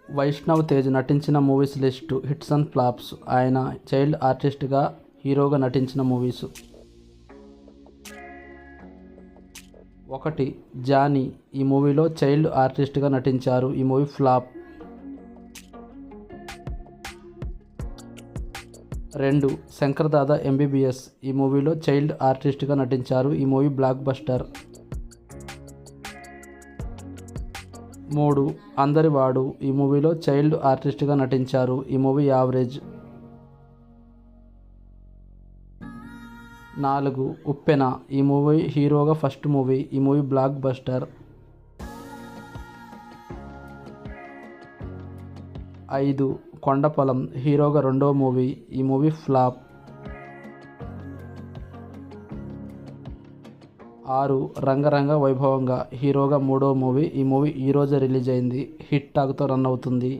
వైష్ణవ్ తేజ్ నటించిన movies list hits and flops. ఆయన child ఆర్టిస్ట్గా, హీరోగా నటించిన మూవీస్: 1. జానీ. ఈ మూవీలో చైల్డ్ ఆర్టిస్ట్గా నటించారు. ఈ movie flop. 2. Shankar Dada MBBS. ఈ మూవీలో చైల్డ్ ఆర్టిస్ట్గా నటించారు. ఈ మూవీ బ్లాక్ బస్టర్. 3. అందరివాడు. ఈ మూవీలో చైల్డ్ ఆర్టిస్ట్గా నటించారు. ఈ మూవీ యావరేజ్. 4. ఉప్పెన. ఈ మూవీ హీరోగా ఫస్ట్ మూవీ. ఈ మూవీ బ్లాక్ బస్టర్. 5. కొండపొలం. హీరోగా రెండో మూవీ. ఈ మూవీ ఫ్లాప్. 6. రంగరంగ వైభవంగా. హీరోగా మూడో మూవీ. ఈ మూవీ ఈరోజే రిలీజ్ అయింది. హిట్ టాక్తో రన్ అవుతుంది.